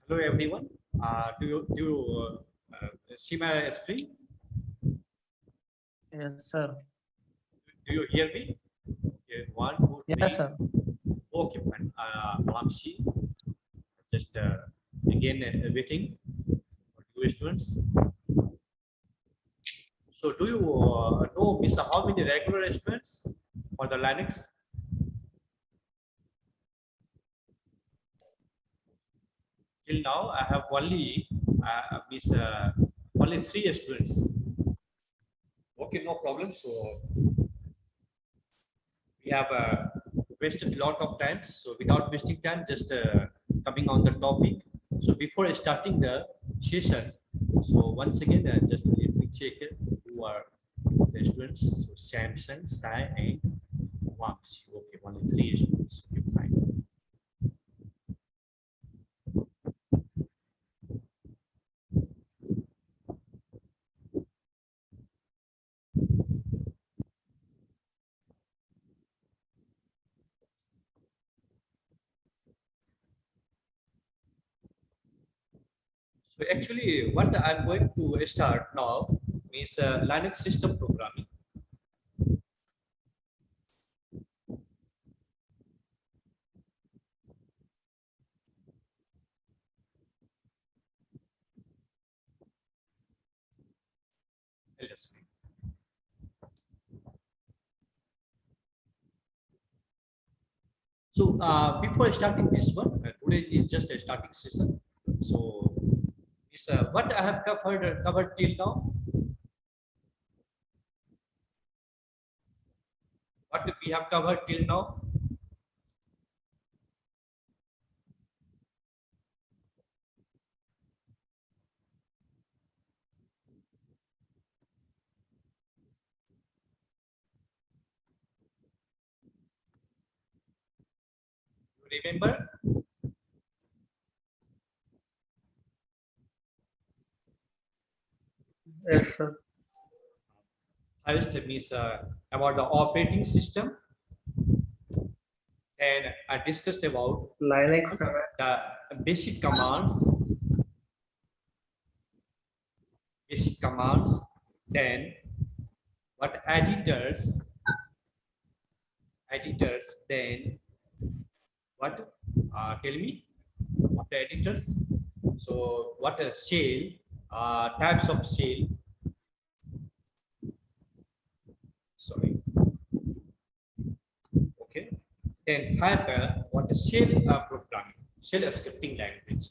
Hello everyone. Do you see my screen? Yes, sir. Do you hear me? Okay, one, two, Yes, three. sir. Okay, fine. Vamshi, just again waiting for you students. So, do you know, Miss, how many regular students for the Linux? Till now, I have only Miss only three students. Okay, no problem. So we have wasted a lot of time. So without wasting time, just coming on the topic. So before starting the session, so once again, just let me check who are the students. So Samson, Sai, and Wamsi. Okay, only three students. Okay, fine. So actually, what I'm going to start now is Linux system programming. LSP. So before starting this one, today is just a starting session. So is what I have covered till now. What we have covered till now. You remember? Yes, sir. First is about the operating system, and I discussed about Linux command. the basic commands, basic commands. Then what editors. Then what? Tell me what the editors. So what a shell, types of shell. Sorry. Okay. Then Python, what is shell programming, shell scripting language.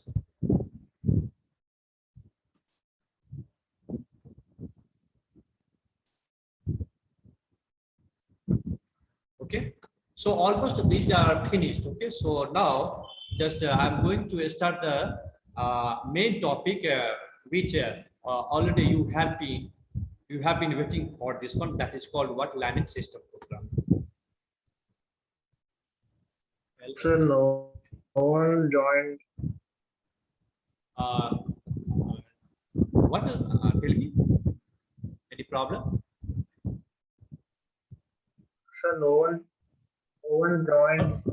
Okay. So almost these are finished. Okay. So now just I'm going to start the main topic, which already you have been waiting for this one. That is called what Linux system program. Sir, no one joined. Uh, what? Tell me. Any problem? Sir, no one joined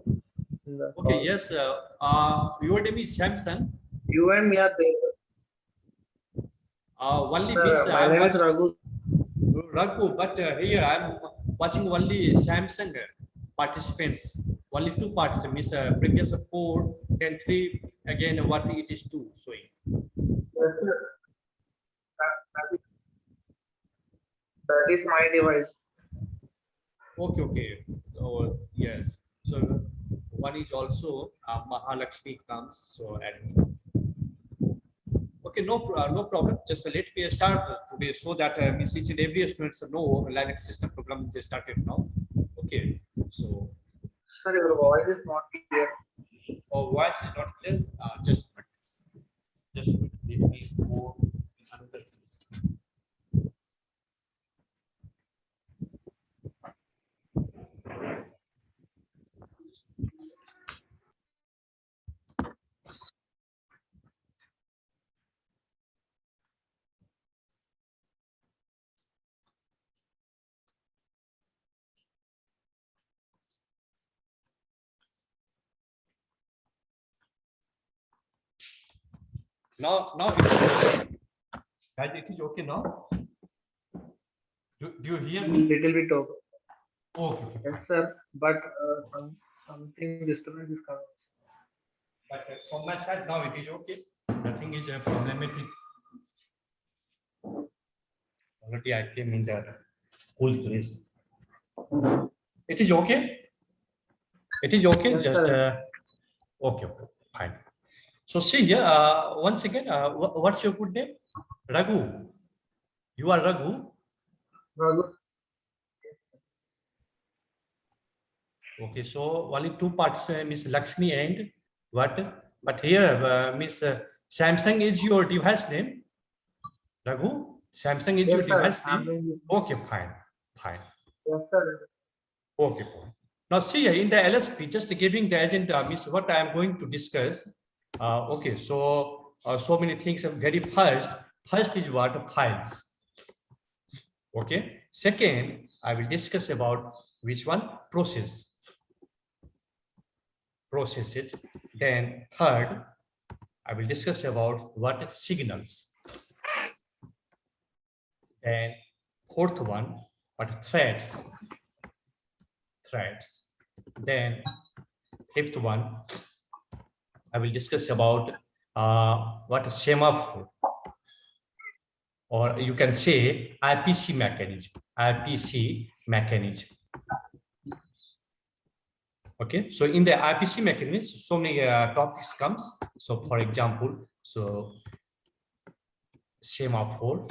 in the Okay. call. Yes. Your name is Samson. You and me are there. Only means Sir, my I'm name is watching Raghu. Raghu, but here I'm watching only Samsung participants. Only two participants. Previous four, then three. Again, what it is two showing. Yes, sir. That is my device. Okay, okay. Oh, yes. So one is also Mahalakshmi comes. So admin. Okay, no problem. Just let me start today so that means each and every students know Linux system program just started now. Okay, so Sir, your voice is not clear. voice is not clear. Just let me go in another place. Now it is okay. Guys, it is okay now. Do you hear me? Little bit over. Okay. Yes, sir. But something disturbance is coming. But from my side now it is okay. Nothing is problematic. Already I came in the cool place. It is okay. It is okay. Yes, Just sir. okay, fine. So see here once again. What's your good name? Raghu. You are Raghu. Raghu. Okay, so only two parts, Miss Lakshmi and what? But here, Miss Samsung is your device name. Raghu, Samsung is Yes, your sir. device I'm name. doing Okay, fine, fine. Yes, sir. Okay. Now see in the LSP, just giving the agenda, Miss what I am going to discuss. Okay, so so many things. Very first is what? Files. Okay. Second, I will discuss about which one? Processes. Then third, I will discuss about what? Signals. Then fourth one, what? Threads. Then fifth one, I will discuss about what? Semaphore, or you can say IPC mechanism. Okay, so in the IPC mechanism, so many topics comes. So for example, so semaphore,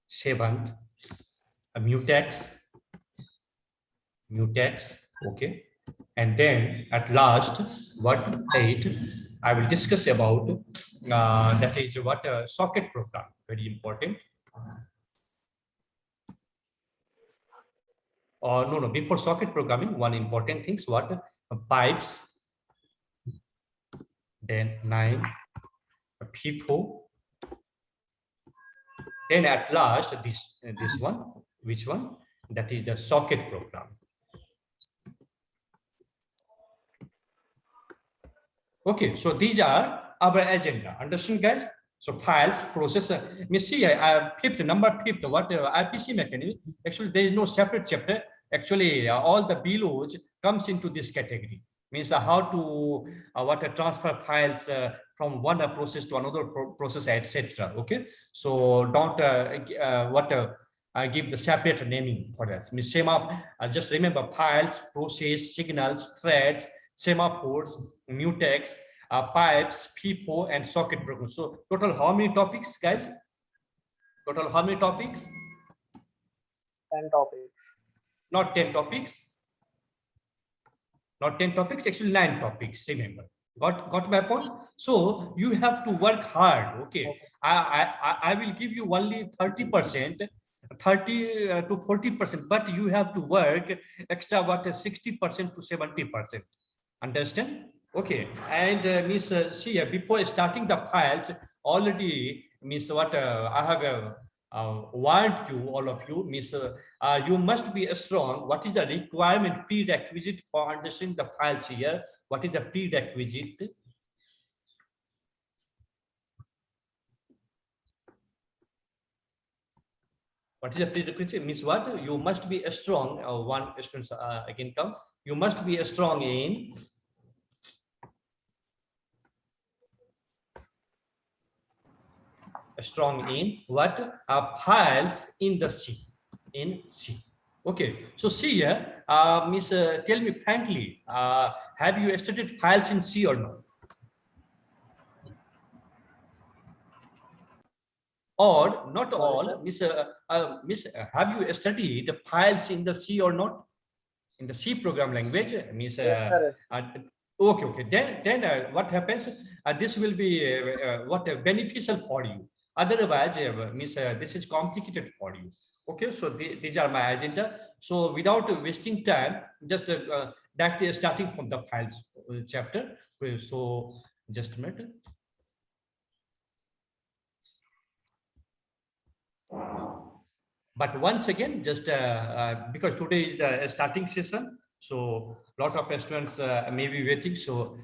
seventh, mutex, okay, and then at last, what? Eight, I will discuss about that is what? Socket program, very important. No, before socket programming, one important thing is what? Pipes. Then 9, people. Then at last, this one, which one? That is the socket program. Okay, so these are our agenda. Understand, guys? So files, processor. Me see, number fifth, what IPC mechanism. Actually, there is no separate chapter. Actually, all the belows comes into this category. Means how to transfer files from one process to another process, etc. Okay, so don't give the separate naming for that. Means just remember files, process, signals, threads, semaphores, mutex, pipes, FIFO, and socket program. So total how many topics, guys? Total how many topics? 10 topics. Not 10 topics. Not 10 topics, actually 9 topics, remember. Got my point? So you have to work hard, okay? I will give you only 30%, 30 to 40%, but you have to work extra 60% to 70%. Understand? Okay. And Miss see, before starting the files, already Miss I have warned you, all of you, Miss you must be strong. What is the requirement, prerequisite for understanding the files here? What is the prerequisite? What is the prerequisite? Means what? You must be strong. One student again come. You must be strong in what? Files in the C. In C. Okay. So see here, Miss, tell me frankly, have you studied files in C or not? Or not all, Miss, have you studied the files in the C or not? In the C program language, Miss. Okay. Then what happens? This will be beneficial for you. Otherwise, Miss, this is complicated for you. Okay, so these are my agenda. So without wasting time, just directly starting from the files chapter. So just a minute. But once again, just because today is the starting session, so a lot of students may be waiting. So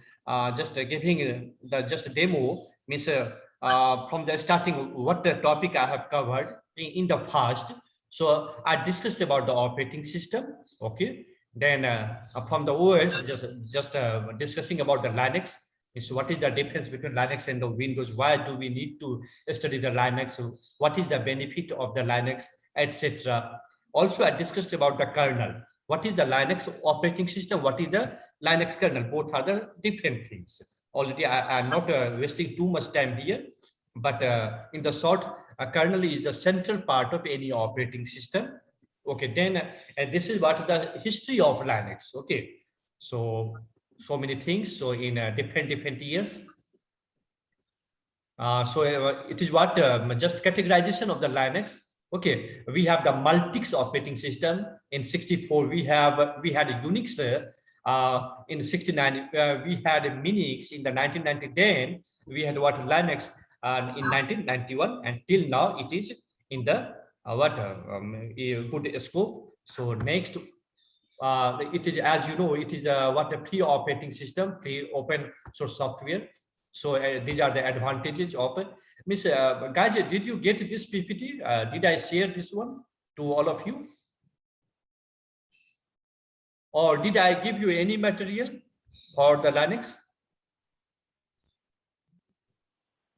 just giving the just a demo means from the starting what the topic I have covered in the past. So I discussed about the operating system. Okay, then from the OS, just discussing about the Linux. Is what is the difference between Linux and the Windows? Why do we need to study the Linux? So what is the benefit of the Linux, etc. Also, I discussed about the kernel. What is the Linux operating system? What is the Linux kernel? Both are the different things. Already, I am not wasting too much time here, but in the short, a kernel is the central part of any operating system. Okay, then and this is what the history of Linux. Okay, so many things. So in different years. So it is what just categorization of the Linux. Okay, we have the Multics operating system in 64. We had Unix in 69. We had Minix in the 1990. Then we had what Linux in 1991, and till now it is in the good scope. So next, it is, as you know, it is what a pre-operating system, pre-open source software. So these are the advantages of it. Miss guys, did you get this PPT? Did I share this one to all of you? Or did I give you any material for the Linux?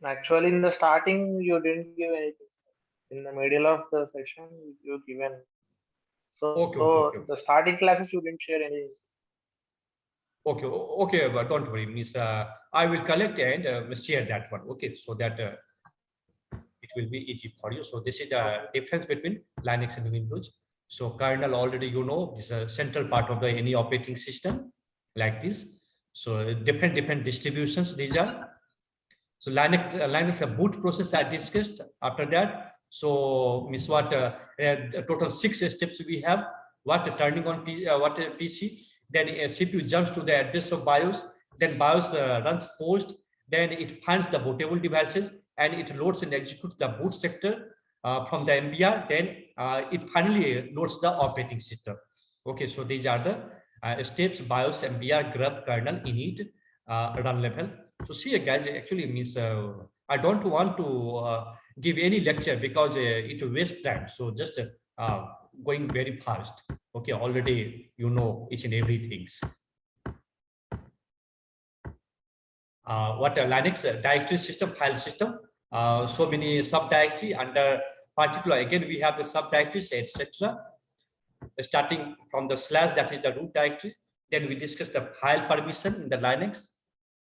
Actually, in the starting, you didn't give anything. In the middle of the session, you given. So, Okay. the starting classes, you didn't share anything. Okay, but don't worry, Miss. I will collect and share that one. Okay, so that it will be easy for you. So this is the difference between Linux and Windows. So kernel already you know is a central part of the any operating system like this. So different distributions these are. So Linux a boot process I discussed after that. So Miss what total 6 steps we have. What turning on PC, then CPU jumps to the address of BIOS, then BIOS runs post, then it finds the bootable devices and it loads and executes the boot sector from the MBR, then it finally loads the operating system. Okay, so these are the steps: BIOS, MBR, grub, kernel, init, run level. So see, guys, actually means I don't want to give any lecture because it will waste time. So just going very fast. Okay, already you know each and everything. What a Linux directory system, file system. So many subdirectory under particular. Again, we have the subdirectories, etc. Starting from the slash, that is the root directory. Then we discuss the file permission in the Linux.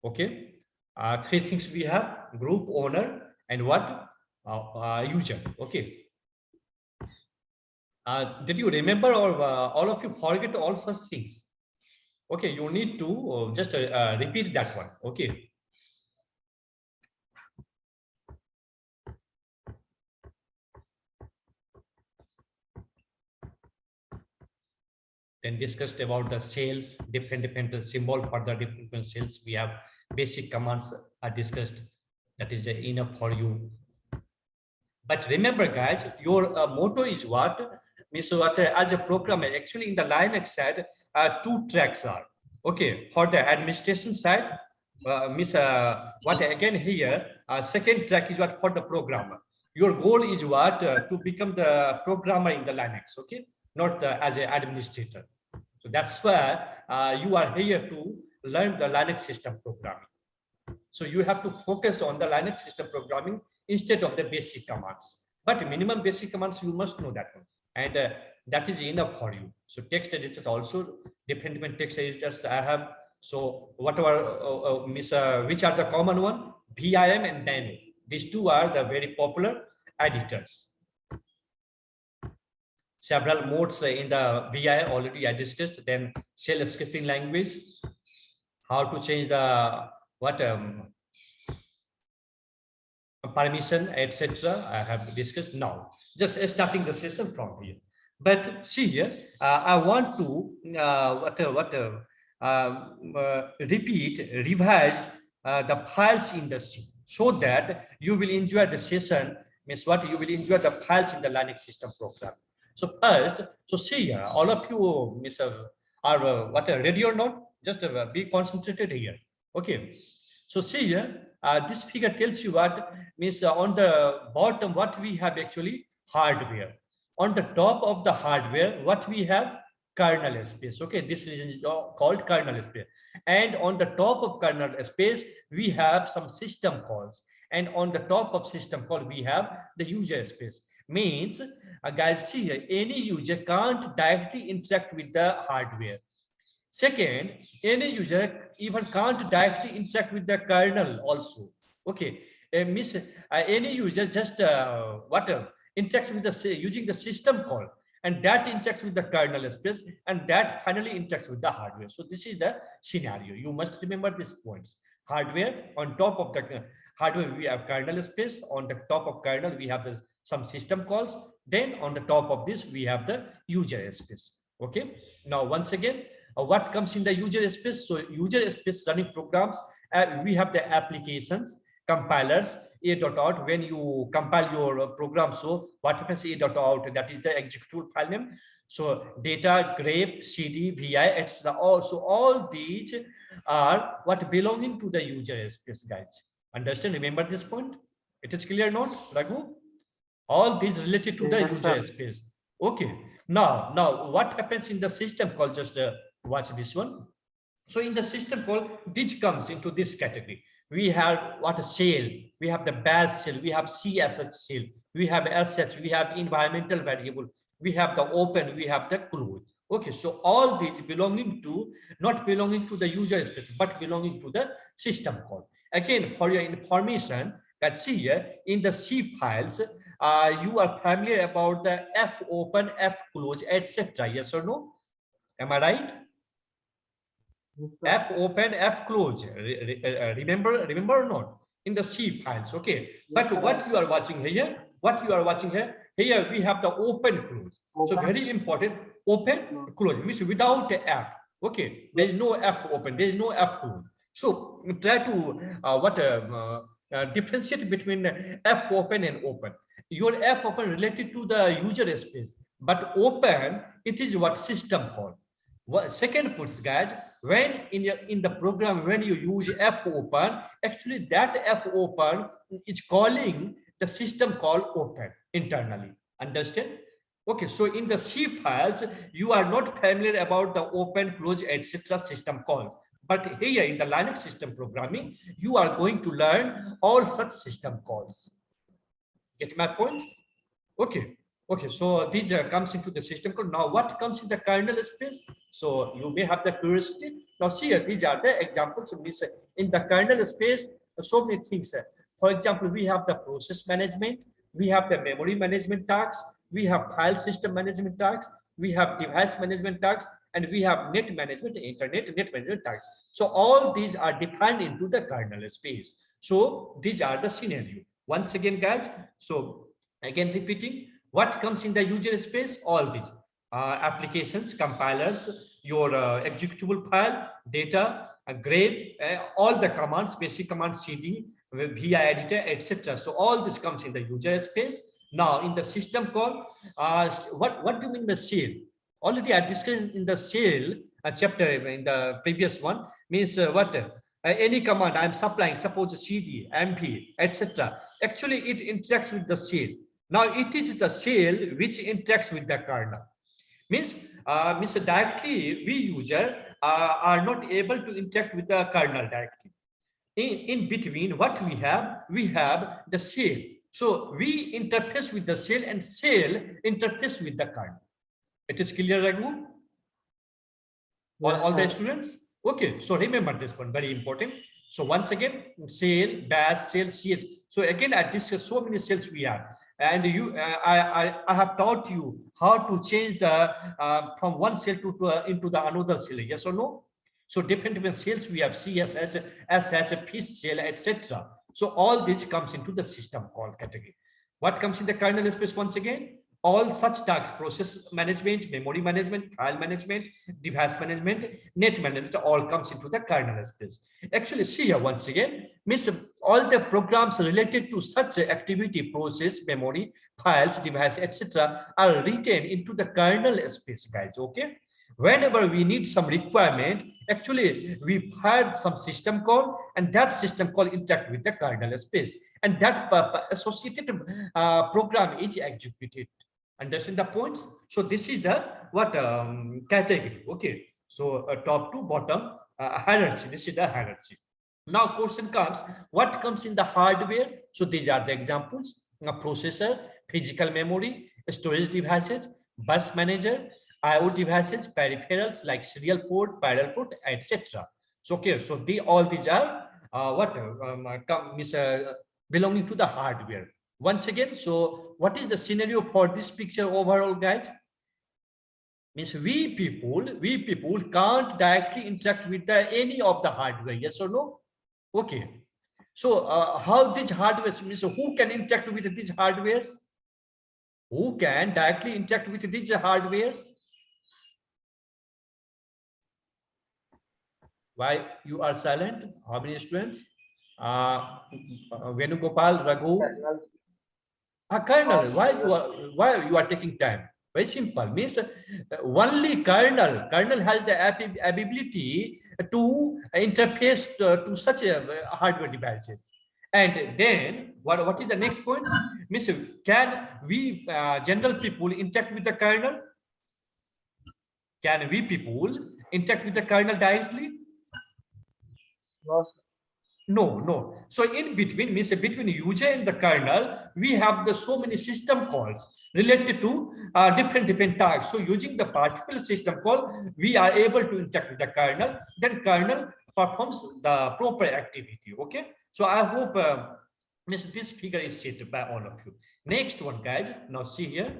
Okay, 3 things we have: group, owner, and what user. Okay. Did you remember, or all of you forget all such things? Okay, you need to just repeat that one. Okay. Then discussed about the sales, different symbol for the different sales. We have basic commands are discussed. That is enough for you. But remember, guys, your motto is what? Means what as a programmer, actually in the Linux side, 2 tracks are. Okay, for the administration side, what again here, second track is what for the programmer. Your goal is what? To become the programmer in the Linux, okay? Not as an administrator. So that's why you are here to learn the Linux system programming. So you have to focus on the Linux system programming instead of the basic commands. But minimum basic commands, you must know that one. And that is enough for you. So text editors also, different text editors I have. So whatever, which are the common one? Vim and Nano. These 2 are the very popular editors. Several modes in the VI already I discussed. Then shell scripting language, how to change the permission, etc. I have discussed now. Just starting the session from here. But see here, I want to revise the files in the C, so that you will enjoy the session. Means what? You will enjoy the files in the Linux system program. So first, so see here, all of you, are ready or not? Just be concentrated here. Okay, so see here, this figure tells you what means on the bottom, what we have actually hardware. On the top of the hardware, what we have kernel space. Okay, this is called kernel space. And on the top of kernel space, we have some system calls. And on the top of system call, we have the user space. Means, guys, see here, any user can't directly interact with the hardware. Second, any user even can't directly interact with the kernel also. Okay, any user just interacts with the using the system call, and that interacts with the kernel space, and that finally interacts with the hardware. So this is the scenario. You must remember these points. Hardware, on top of the hardware we have kernel space. On the top of kernel we have some system calls. Then on the top of this we have the user space. Okay. Now once again, what comes in the user space? So user space running programs, we have the applications, compilers, a.out. When you compile your program, so what happens? A.out, that is the executable file name. So data, grep, cd, vi, etc. Also all these are what belonging to the user space, guys. Understand? Remember this point? It is clear, not Raghu? All these related to the Yes, user sir. space. Okay. Now what happens in the system call? Just watch this one. So in the system call, this comes into this category. We have what a shell, we have the bash shell, we have CSH shell, we have SH, we have environmental variable, we have the open, we have the close. Okay, so all these belonging to, not belonging to the user space, but belonging to the system call. Again, for your information, let's see here in the C files, you are familiar about the F open, F close, etc. Yes or no? Am I right? Yes, sir. F open, F close. Remember or not? In the C files, okay. Yes, But sir. what you are watching here, here we have the open close. So Open. very important, open close means without the F. Okay, there is no F open, there is no F close. So try to differentiate between F open and open. Your F open related to the user space, but open, it is what system call. What second puts, guys, when in the program, when you use F open, actually that F open is calling the system call open internally. Understand? Okay, so in the C files, you are not familiar about the open, close, etc. system calls. But here in the Linux system programming, you are going to learn all such system calls. Get my points? Okay. Okay, so these comes into the system call. Now, what comes in the kernel space? So you may have the curiosity. Now, see here, these are the examples. In the kernel space, so many things. For example, we have the process management, we have the memory management tasks, we have file system management tasks, we have device management tasks, and we have net management, net management tasks. So all these are defined into the kernel space. So these are the scenario. Once again, guys. So again, repeating. What comes in the user space? All these applications, compilers, your executable file, data, grep, all the commands, basic commands, cd, vi editor, etc. So all this comes in the user space. Now in the system call, what do you mean by shell? Already I discussed in the shell chapter in the previous one, means what? Any command I'm supplying, suppose cd, mp, etc. Actually, it interacts with the shell. Now it is the shell which interacts with the kernel. Means directly we user are not able to interact with the kernel directly. In between, what we have the shell. So we interface with the shell and shell interface with the kernel. It is clear, Raghu? All the students? Okay, so remember this one, very important. So once again, shell, bash, shell, ch. So again, I discussed so many shells we have. And I have taught you how to change the from one shell to into the another shell. Yes or no? So different shells we have CSH, SH, fish shell, etc. So all this comes into the system call category. What comes in the kernel space once again? All such tasks, process management, memory management, file management, device management, net management, all comes into the kernel space. Actually, see here once again, means all the programs related to such activity, process, memory, files, device, etc. are written into the kernel space, guys. Okay. whenever we need some requirement, actually we had some system call, and that system call interact with the kernel space, and that associated program is executed. Understand the points? So this is the what category. Okay, so top to bottom hierarchy. This is the hierarchy. Now question comes, what comes in the hardware? So these are the examples: a processor, physical memory, storage devices, bus manager, IO devices, peripherals like serial port, parallel port, etc. So okay, so all these are belonging to the hardware. Once again, so what is the scenario for this picture overall, guys? Means we people can't directly interact with any of the hardware. Yes or no? Okay. So how these hardwares, means who can interact with these hardwares? Who can directly interact with these hardwares? Why you are silent? How many students? Venugopal, Raghu. Kernel. Why you are taking time? Very simple. Means only kernel has the ability to interface to such a hardware devices. And then what is the next point? Means can we general people interact with the kernel? Can we people interact with the kernel directly? No, sir. No. So in between, means between user and the kernel, we have the so many system calls related to different types. So using the particular system call, we are able to interact with the kernel. Then kernel performs the proper activity. Okay. So I hope means this figure is set by all of you. Next one, guys. Now see here.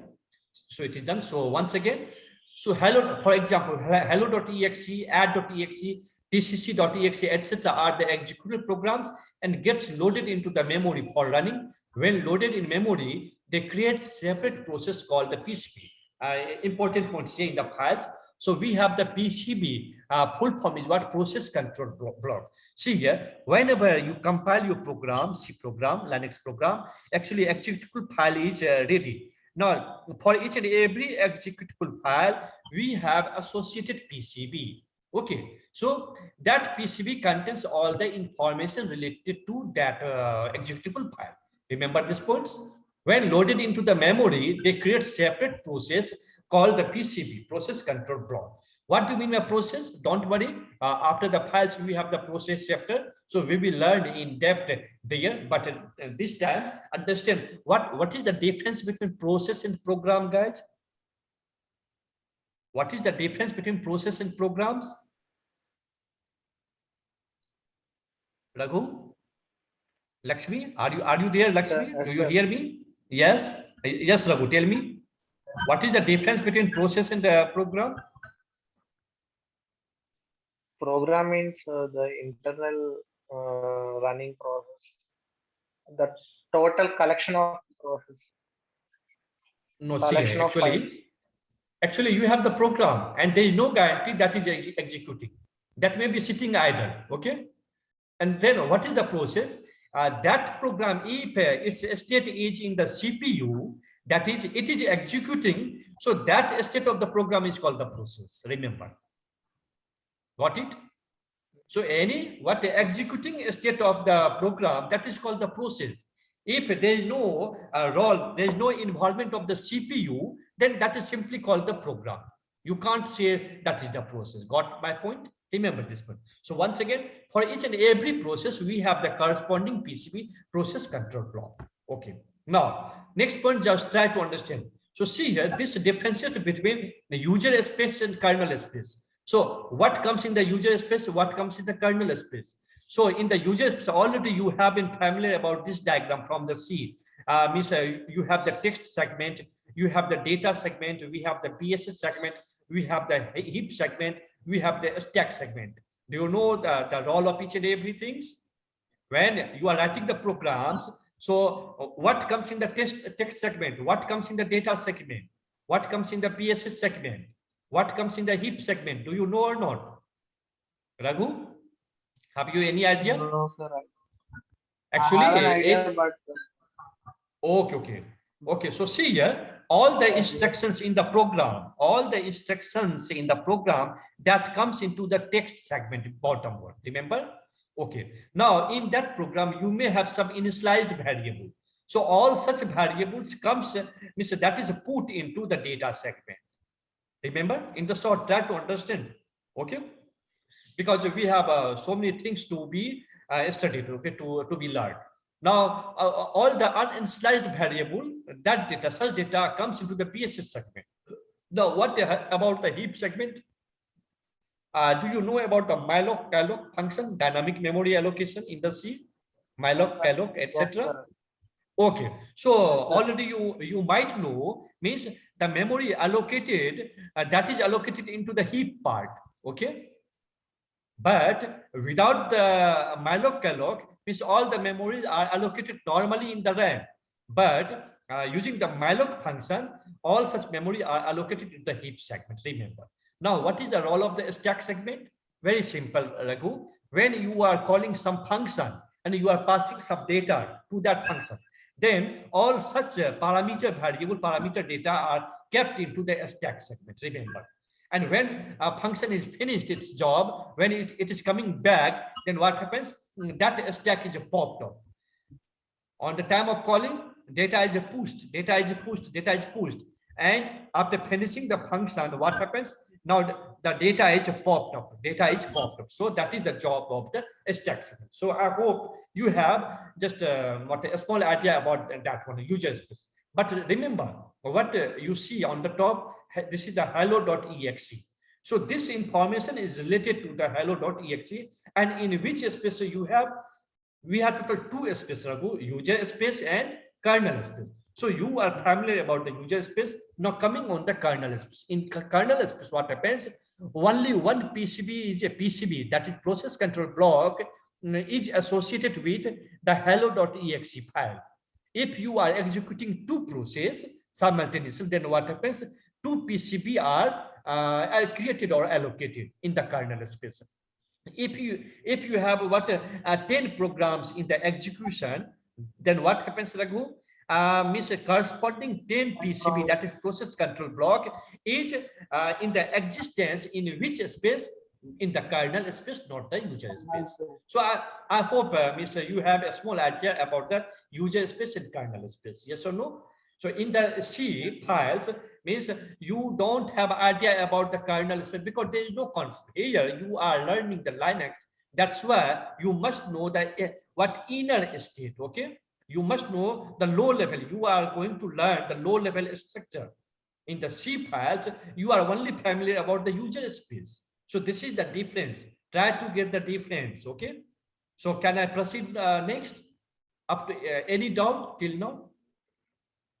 So it is done. So once again, so hello, for example, hello.exe, add.exe, tcc.exe, etc. are the executable programs and gets loaded into the memory for running. When loaded in memory, they create separate process called the PCB. Important point here in the files. So we have the PCB, full form is what? Process control block. See here, whenever you compile your program, C program, Linux program, actually executable file is ready. Now, for each and every executable file, we have associated PCB. Okay, so that PCB contains all the information related to that executable file. Remember these points? When loaded into the memory, they create separate process called the PCB, process control block. What do you mean by process? Don't worry. After the files, we have the process chapter. So we will learn in depth there. But this time, understand what is the difference between process and program, guys? What is the difference between process and programs? Raghu? Lakshmi? Are you there, Lakshmi? Yes, Do you sir. hear me? Yes? Yes, Raghu, tell me. What is the difference between process and program? Program means the internal running process, the total collection of process, No, see, collection of files. actually you have the program and there is no guarantee that is executing. That may be sitting idle, okay? And then what is the process? That program, if its state is in the CPU, that is, it is executing. So that state of the program is called the process. Remember, got it? So what the executing state of the program, that is called the process. If there is no role, there is no involvement of the CPU, then that is simply called the program. You can't say that is the process. Got my point? Remember this point. So once again, for each and every process, we have the corresponding PCB, process control block. Okay. Now, next point, just try to understand. So see here, this differentiates between the user space and kernel space. So what comes in the user space? What comes in the kernel space? So in the user space, already you have been familiar about this diagram from the C. Means you have the text segment, you have the data segment, we have the PSS segment, we have the heap segment, we have the stack segment. Do you know the role of each and everything? When you are writing the programs, so what comes in the text segment? What comes in the data segment? What comes in the PSS segment? What comes in the heap segment? Do you know or not? Raghu, have you any idea? No, sir. Actually, I have an idea, but okay. Okay, so see here, all the instructions in the program, that comes into the text segment bottom one, remember? Okay, now in that program, you may have some initialized variable. So all such variables comes, means that is put into the data segment. Remember, in the short, try to understand, okay? Because we have so many things to be studied, okay, to be learned. Now, all the uninitialized variable, that data, such data comes into the PSS segment. Now, what about the heap segment? Do you know about the malloc calloc function, dynamic memory allocation in the C? Malloc, calloc, Yes, etc. sir. Okay, so Yes, sir. already you might know, means the memory allocated, that is allocated into the heap part. Okay, but without the malloc calloc, means all the memories are allocated normally in the RAM. But using the malloc function, all such memory are allocated in the heap segment. Remember. Now, what is the role of the stack segment? Very simple, Raghu. When you are calling some function and you are passing some data to that function, then all such parameter data are kept into the stack segment. Remember. And when a function is finished its job, when it is coming back, then what happens? That stack is popped up. On the time of calling, data is pushed. And after finishing the function, what happens? Now the data is popped up. So that is the job of the stack segment. So I hope you have just a small idea about that one, user space. But remember, what you see on the top, this is the hello.exe. So this information is related to the hello.exe, and in which space you have, we have total two spaces, user space and kernel space. So you are familiar about the user space. Now coming on the kernel space. In kernel space, what happens? Only one PCB is a PCB, that is process control block, is associated with the hello.exe file. If you are executing two processes simultaneously, then what happens? Two PCB are created or allocated in the kernel space. If you have 10 programs in the execution, then what happens, Raghu? Means a corresponding 10 PCB, that is process control block, is in the existence in which space? In the kernel space, not the user space. So I hope you have a small idea about the user space and kernel space. Yes or no? So in the C files, means you don't have idea about the kernel space because there is no concept. Here you are learning the Linux. That's why you must know that what inner state, okay? You must know the low level. You are going to learn the low level structure. In the C files, you are only familiar about the user space. So this is the difference. Try to get the difference, okay? So can I proceed next? Up to any doubt till now?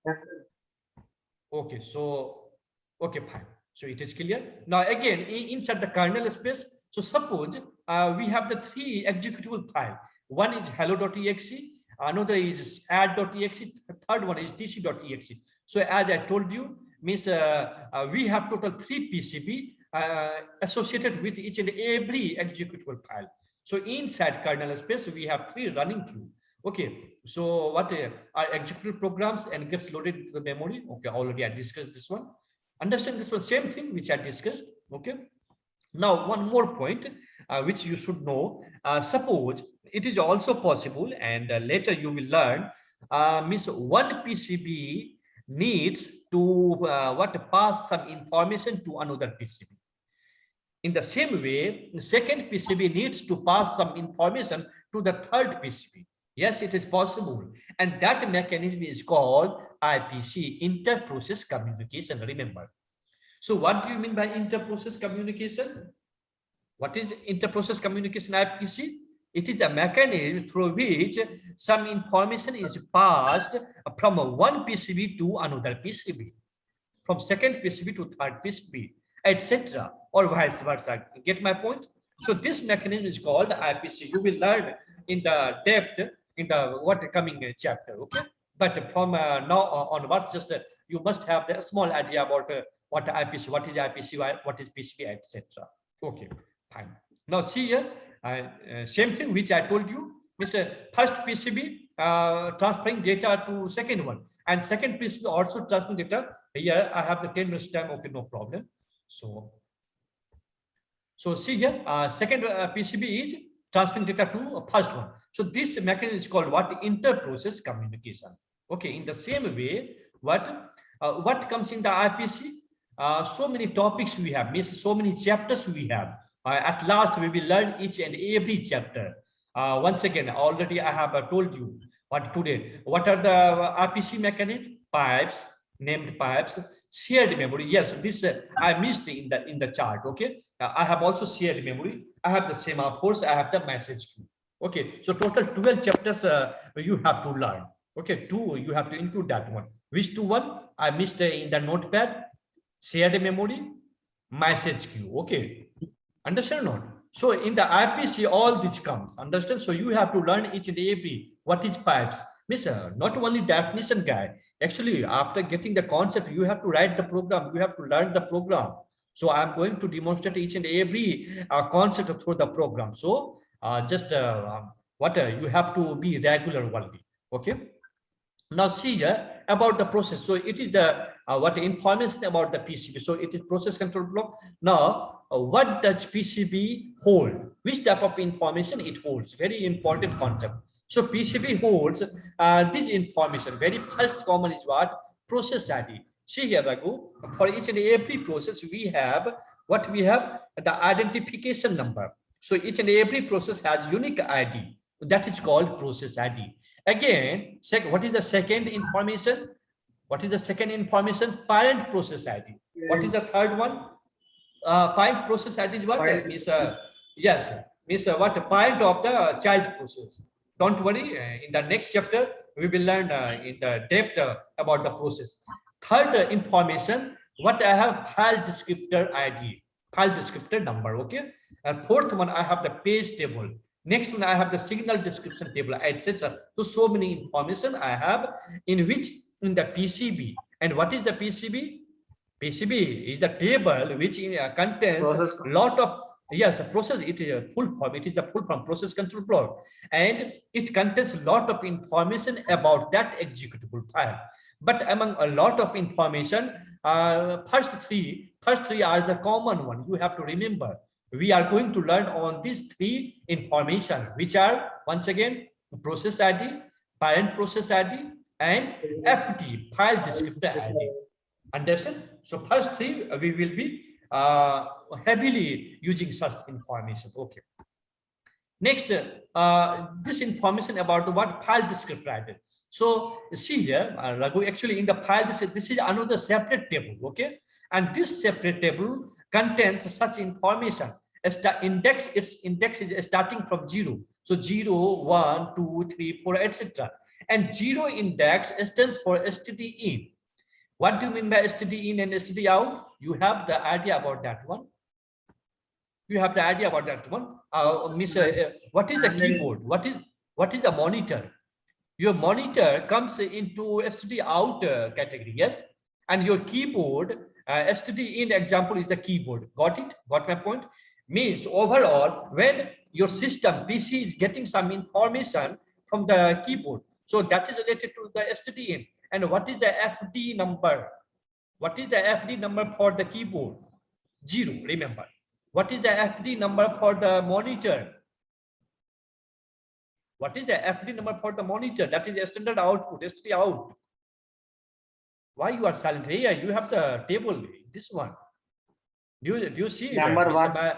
Yes, sir. Okay, so, okay, fine. So it is clear. Now again, inside the kernel space, so suppose we have the three executable file. One is hello.exe, another is add.exe, third one is tc.exe. So as I told you, means we have total three PCB associated with each and every executable file. So inside kernel space, we have three running queue. Okay, so what are executable programs and gets loaded into the memory? Okay, already I discussed this one. Understand this one, same thing which I discussed. Okay. Now one more point which you should know. Suppose it is also possible, and later you will learn. Means one PCB needs to pass some information to another PCB. In the same way, the second PCB needs to pass some information to the third PCB. Yes, it is possible. And that mechanism is called IPC, inter-process communication, remember. So what do you mean by inter-process communication? What is inter-process communication, IPC? It is a mechanism through which some information is passed from one PCB to another PCB, from second PCB to third PCB, etc., or vice versa. Get my point? So this mechanism is called IPC. You will learn in the depth in the coming chapter. Okay, but from now onwards, just you must have the small idea about what IPC, what is IPC, what is PCB, etc. Okay, fine. Now see here, same thing which I told you. Means first PCB transferring data to second one, And second PCB also transmit data. Here I have the 10 minutes time. Okay, no problem. So see here, second PCB is transmitting data to first one. So this mechanism is called what? Inter-process communication. Okay, in the same way, what comes in the IPC? So many topics we have, means so many chapters we have. At last, we will learn each and every chapter. Once again, already I have told you what today. What are the IPC mechanism? Pipes, named pipes, shared memory. Yes, this I missed in the chart. Okay, I have also shared memory. I have the semaphores. I have the message queue. Okay, so total 12 chapters you have to learn. Okay, two you have to include that one. Which two one? I missed in the notepad. Shared memory, message queue. Okay, understand or not? So in the IPC, all this comes. Understand? So you have to learn each and every what is pipes. Miss, not only definition guy. Actually, after getting the concept, you have to write the program. You have to learn the program. So I'm going to demonstrate each and every concept through the program. So just you have to be regular only. Okay. Now see here about the process. So it is the what information about the PCB. So it is process control block. Now what does PCB hold? Which type of information it holds? Very important concept. So PCB holds this information. Very first common is what? Process ID. See here, Raghu. For each and every process we have what we have the identification number. So each and every process has unique ID. That is called process ID. Again, what is the second information? What is the second information? Parent process ID. What is the third one? Parent process ID is what? Means, yes, means what? Parent of the child process. Don't worry. In the next chapter, we will learn in the depth about the process. Third information, what I have file descriptor ID, file descriptor number. Okay. And fourth one, I have the page table. Next one, I have the signal description table, etc. So many information I have in which in the PCB. And what is the PCB? PCB is the table which contains a lot of process. It is a full form. It is the full form process control block, and it contains a lot of information about that executable file. But among a lot of information, first three are the common one. You have to remember. We are going to learn on these three information, which are once again process ID, parent process ID, and FD, file descriptor ID. Understand? So first three we will be heavily using such information. Okay. Next, this information about what file descriptor ID. So see here, Raghu, actually in the file, this is another separate table. Okay, and this separate table contains such information as the index. Its index is starting from 0. So 0, 1, 2, 3, 4, etc. And 0 index stands for std in. What do you mean by std in and std out? You have the idea about that one. You have the idea about that one. What is the keyboard? What is the monitor? Your monitor comes into std out category, yes, and your keyboard, std in example is the keyboard. Got it? Got my point? Means overall, when your system PC is getting some information from the keyboard, so that is related to the std in. And what is the FD number? What is the FD number for the keyboard? 0. Remember. What is the FD number for the monitor? What is the FD number for the monitor? That is the standard output, STD out. Why you are silent? Here you have the table, this one. Do you see? Number 1.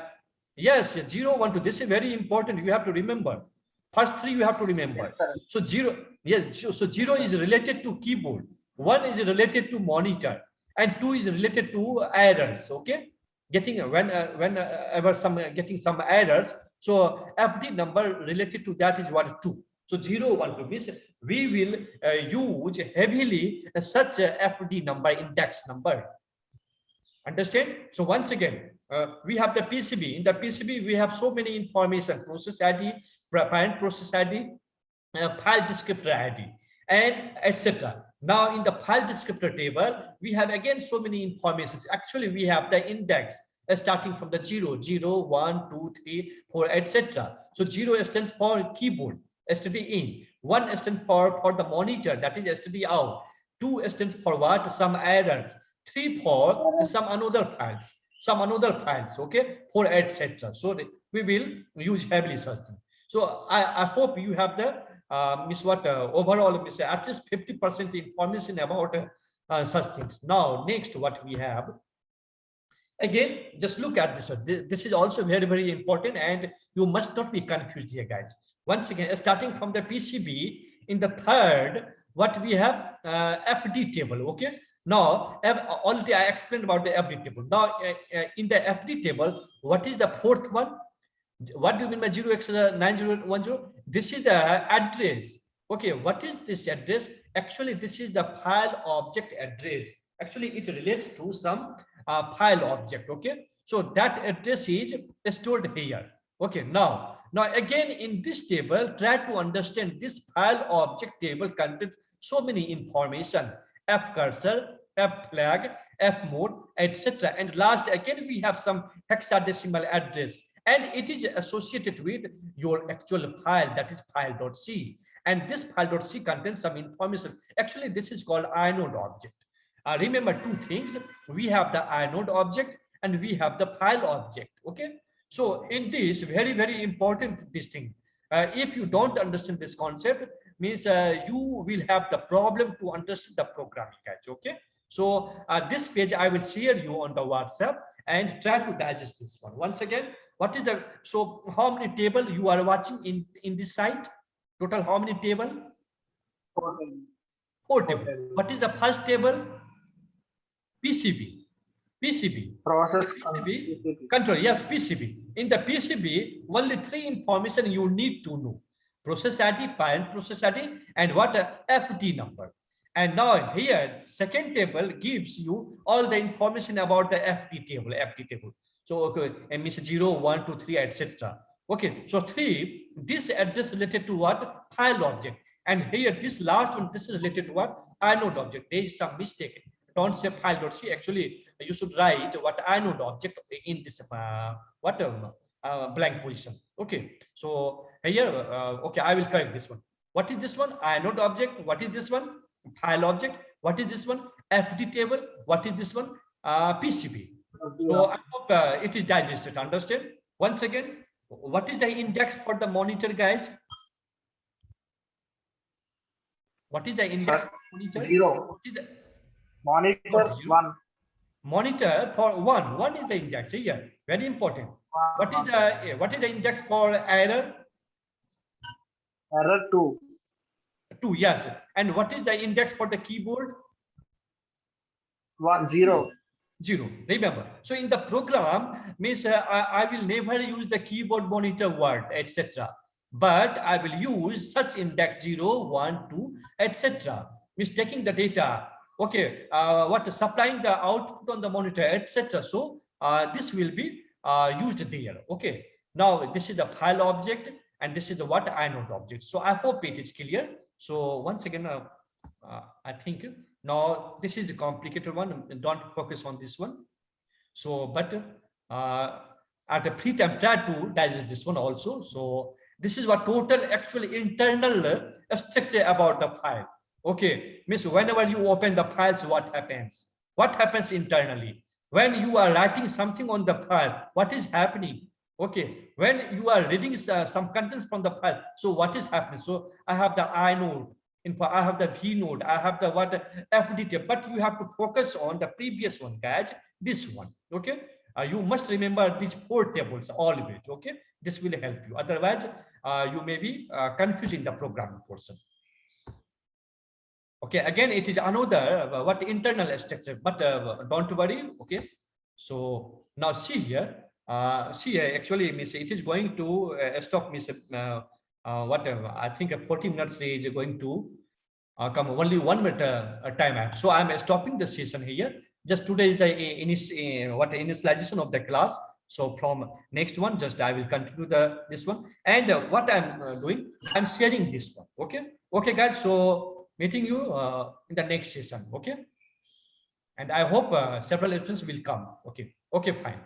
Yes, 0, 1, 2. This is very important. You have to remember. First three you have to remember. Yes, so 0, yes. So 0 is related to keyboard. 1 is related to monitor, and 2 is related to errors. Okay, getting whenever getting some errors. So FD number related to that is what? 2. So 0, 1, 2 means we will use heavily such a FD number, index number. Understand? So once again, we have the PCB. In the PCB, we have so many information: process ID, parent process ID, file descriptor ID, and etc. Now in the file descriptor table, we have again so many information. Actually, we have the index starting from the 0, 0, 1, 2, 3, 4, etc. So 0 stands for keyboard, STD in. 1 stands for the monitor, that is STD out. 2 stands for what? Some errors. 3 for some another files, okay, 4 etc. So we will use heavily such thing. So I hope you have the overall at least 50% information about such things. Now next what we have, again just look at this one. This is also very, very important, and you must not be confused here, guys. Once again, starting from the PCB, in the third, what we have, FD table. Okay, now already I explained about the FD table. Now in the FD table, what is the fourth one? What do you mean by 0x9010? This is the address. Okay, what is this address? Actually, this is the file object address. Actually, it relates to some file object. Okay, so that address is stored here. Okay, now again in this table, try to understand this file object table contains so many information: F cursor, F flag, F mode, etc. And last, again we have some hexadecimal address, and it is associated with your actual file, that is file.c. And this file.c contains some information. Actually, this is called inode object. Remember two things: we have the inode object and we have the file object. Okay, so in this, very, very important this thing. If you don't understand this concept, means you will have the problem to understand the programming, guys. Okay, so this page I will share you on the WhatsApp, and try to digest this one. Once again, what is the, so how many table you are watching in this site? Total how many table? 4 table. What is the first table? PCB Process PCB control. Yes, PCB. In the PCB, only 3 information you need to know: process ID, parent process ID, and what FD number. And now here, second table gives you all the information about the FD table. So okay, and means 0, 1, 2, 3, etc. Okay, so 3, this address related to what? File object. And here, this last one, this is related to what? Inode object. There is some mistake. Don't say file.c. Actually, you should write what inode object in this blank position. Okay, so here, okay, I will correct this one. What is this one? Inode object. What is this one? File object. What is this one? FD table. What is this one? PCB. So I hope it is digested. Understand? Once again, what is the index for the monitor, guys? What is the index for monitor? 0. What is the Monitor 1. Monitor for 1. 1 is the index here. Very important. What is the index for error? Error 2. 2, yes. And what is the index for the keyboard? 1, 0. 0. Remember. So in the program, means I will never use the keyboard monitor word, etc. But I will use such index 0, 1, 2, etc. Means taking the data. Okay, supplying the output on the monitor, etc. So this will be used there. Okay, now this is the file object, and this is the what? Inode object. So I hope it is clear. So once again, I think now this is the complicated one. Don't focus on this one. So, but at a free time, try to digest this one also. So this is what total actually internal structure about the file. Okay, means whenever you open the files, what happens? What happens internally? When you are writing something on the file, what is happening? Okay, when you are reading some contents from the file, so what is happening? So I have the inode, I have the vnode, I have the what FD, but you have to focus on the previous one, guys. This one. Okay, you must remember these 4 tables always. Okay, this will help you. Otherwise, you may be confused in the programming portion. Okay, again, it is another what internal structure, but don't worry. Okay, so now see here, actually, miss, it is going to stop, miss, whatever. I think 40 minutes is going to come only 1 minute time app. So I'm stopping the session here. Just today is the initialization of the class. So from next one, just I will continue this one. And what I'm doing, I'm sharing this one. Okay, guys. So meeting you in the next session. Okay, and I hope several students will come. Okay, fine.